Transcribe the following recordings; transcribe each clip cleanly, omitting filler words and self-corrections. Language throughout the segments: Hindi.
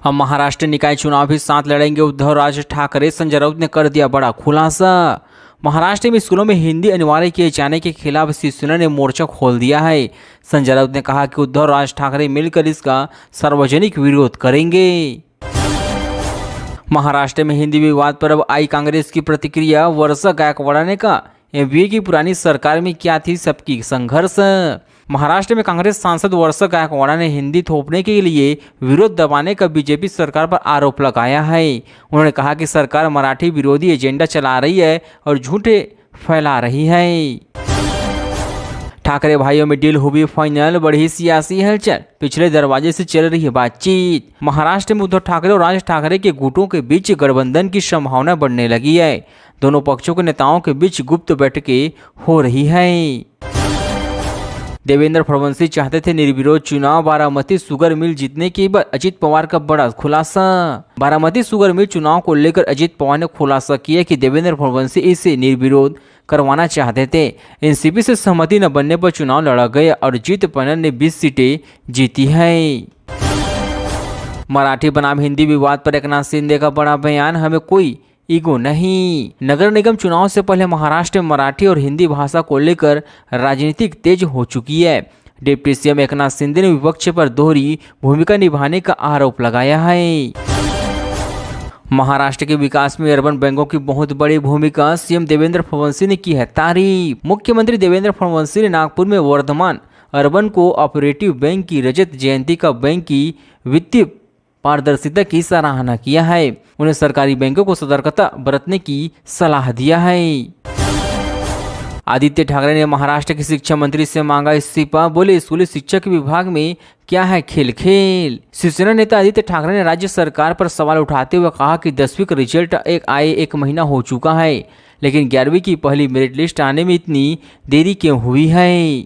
अब महाराष्ट्र निकाय चुनाव भी साथ लड़ेंगे उद्धव राज ठाकरे। संजय राउत ने कर दिया बड़ा खुलासा। महाराष्ट्र में स्कूलों में हिंदी अनिवार्य किए जाने के खिलाफ शिवसेना ने मोर्चा खोल दिया है। संजय राउत ने कहा कि उद्धव राज ठाकरे मिलकर इसका सार्वजनिक विरोध करेंगे। महाराष्ट्र में हिंदी विवाद पर अब आई कांग्रेस की प्रतिक्रिया। वर्षा गायकवाड़ ने कहा, एनडीए की पुरानी सरकार में क्या थी सबकी संघर्ष। महाराष्ट्र में कांग्रेस सांसद वर्षा गायकवाड़ ने हिंदी थोपने के लिए विरोध दबाने का बीजेपी सरकार पर आरोप लगाया है। उन्होंने कहा कि सरकार मराठी विरोधी एजेंडा चला रही है और झूठे फैला रही है। ठाकरे भाइयों में डील हुई फाइनल, बढ़ी सियासी हलचल, पिछले दरवाजे से चल रही है बातचीत। महाराष्ट्र में उद्धव ठाकरे और राज ठाकरे के गुटों के बीच गठबंधन की संभावना बढ़ने लगी है। दोनों पक्षों के नेताओं के बीच गुप्त बैठकें हो रही है। देवेंद्र फडणवीस चाहते थे निर्विरोध चुनाव। बारामती शुगर मिल जीतने के बाद अजित पवार का बड़ा खुलासा। बारामती शुगर मिल चुनाव को लेकर अजित पवार ने खुलासा किया कि देवेंद्र फडणवीस इसे निर्विरोध करवाना चाहते थे। एनसीपी से सहमति न बनने पर चुनाव लड़ा गया और जीत पैनल ने 20 सीटें जीती है। मराठी बनाम हिंदी विवाद पर एकनाथ शिंदे का बड़ा बयान, हमें कोई ईगो नहीं। नगर निगम चुनाव से पहले महाराष्ट्र में मराठी और हिंदी भाषा को लेकर राजनीतिक तेज हो चुकी है। डिप्टी सीएम एकनाथ शिंदे ने विपक्ष पर दोहरी भूमिका निभाने का आरोप लगाया है। महाराष्ट्र के विकास में अर्बन बैंकों की बहुत बड़ी भूमिका, सीएम देवेंद्र फडणवीस ने की है तारीफ। मुख्यमंत्री देवेंद्र फडणवीस ने नागपुर में वर्धमान अर्बन कोऑपरेटिव बैंक की रजत जयंती का बैंक की वित्तीय पारदर्शिता की सराहना किया है। उन्हें सरकारी बैंकों को सतर्कता बरतने की सलाह दिया है। आदित्य ठाकरे ने महाराष्ट्र के शिक्षा मंत्री से मांगा इस्तीफा, बोले स्कूली शिक्षा के विभाग में क्या है खेल खेल। शिवसेना नेता आदित्य ठाकरे ने राज्य सरकार पर सवाल उठाते हुए कहा कि 10वीं का रिजल्ट आए 1 महीना हो चुका है, लेकिन 11वीं की पहली मेरिट लिस्ट आने में इतनी देरी क्यों हुई है।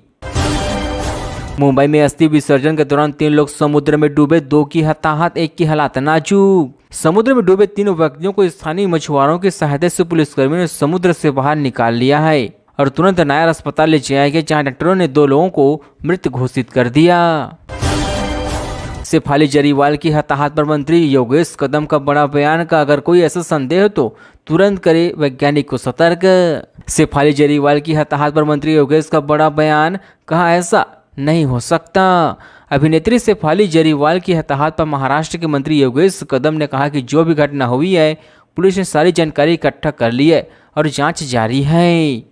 मुंबई में अस्थि विसर्जन के दौरान 3 लोग समुद्र में डूबे, 2 की हताहत, 1 की हालत नाजुक। समुद्र में डूबे 3 व्यक्तियों को स्थानीय मछुआरों की सहायता से पुलिसकर्मियों ने समुद्र से बाहर निकाल लिया है और तुरंत नायर अस्पताल ले जाया गया, जहां डॉक्टरों ने 2 लोगों को मृत घोषित कर दिया। शेफाली जरीवाल की हताहत पर मंत्री योगेश कदम का बड़ा बयान का, अगर कोई ऐसा संदेह हो तो तुरंत करे वैज्ञानिक को सतर्क। शेफाली जरीवाल की हताहत पर मंत्री योगेश का बड़ा बयान, कहा ऐसा नहीं हो सकता। अभिनेत्री शेफाली जरीवाल की हताहत पर महाराष्ट्र के मंत्री योगेश कदम ने कहा कि जो भी घटना हुई है पुलिस ने सारी जानकारी इकट्ठा कर ली है और जांच जारी है।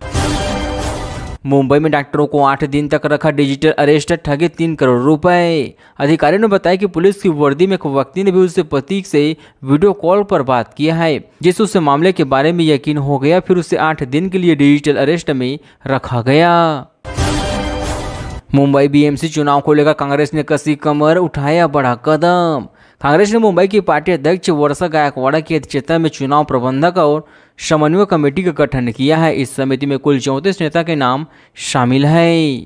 मुंबई में डॉक्टरों को 8 दिन तक रखा डिजिटल अरेस्ट, ठगे 3 करोड़ रुपए। अधिकारियों ने बताया कि पुलिस की वर्दी में एक व्यक्ति ने भी उसके पति से वीडियो कॉल पर बात किया है, जिससे उसे मामले के बारे में यकीन हो गया। फिर उसे 8 दिन के लिए डिजिटल अरेस्ट में रखा गया। मुंबई बीएमसी चुनाव को लेकर कांग्रेस ने कसी कमर, उठाया बड़ा कदम। कांग्रेस ने मुंबई की पार्टी अध्यक्ष वर्षा गायकवाड़ की अध्यक्षता में चुनाव प्रबंधक और समन्वय कमेटी का गठन किया है। इस समिति में कुल 34 नेता के नाम शामिल है।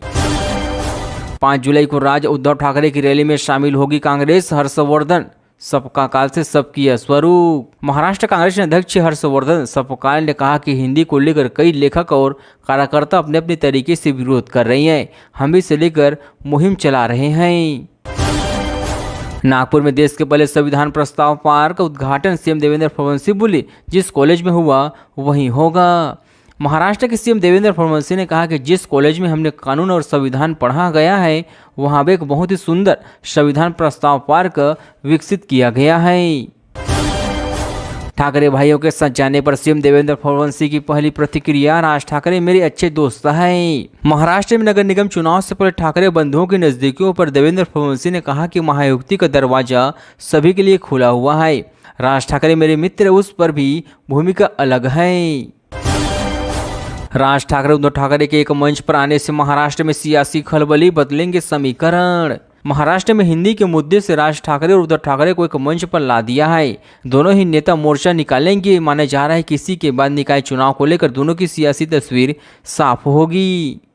5 जुलाई को राज्य उद्धव ठाकरे की रैली में शामिल होगी कांग्रेस। हर्षवर्धन, सबका काल से सबकी स्वरूप। महाराष्ट्र कांग्रेस के अध्यक्ष हर्षवर्धन सबकाल ने कहा कि हिंदी को लेकर कई लेखक और कार्यकर्ता अपने अपने तरीके से विरोध कर रही हैं। हम भी इसे लेकर मुहिम चला रहे हैं। नागपुर में देश के पहले संविधान प्रस्ताव पार्क का उद्घाटन सीएम देवेंद्र फडणवीस बोले, जिस कॉलेज में हुआ वहीं होगा। महाराष्ट्र के सीएम देवेंद्र फडणवीस ने कहा कि जिस कॉलेज में हमने कानून और संविधान पढ़ा गया है वहां भी एक बहुत ही सुंदर संविधान प्रस्ताव पार्क विकसित किया गया है। ठाकरे भाइयों के साथ जाने पर सीएम देवेंद्र फडणवीस की पहली प्रतिक्रिया, राज ठाकरे मेरे अच्छे दोस्त हैं। महाराष्ट्र में नगर निगम चुनाव से पहले ठाकरे बंधुओं की नजदीकियों पर देवेंद्र फडणवीस ने कहा कि महायुति का दरवाजा सभी के लिए खुला हुआ है। राज ठाकरे मेरे मित्र, उस पर भी भूमिका अलग है। राज ठाकरे उद्धव ठाकरे के एक मंच पर आने से महाराष्ट्र में सियासी खलबली, बदलेंगे समीकरण। महाराष्ट्र में हिंदी के मुद्दे से राज ठाकरे और उद्धव ठाकरे को एक मंच पर ला दिया है। दोनों ही नेता मोर्चा निकालेंगे। माना जा रहा है कि इसी के बाद निकाय चुनाव को लेकर दोनों की सियासी तस्वीर साफ होगी।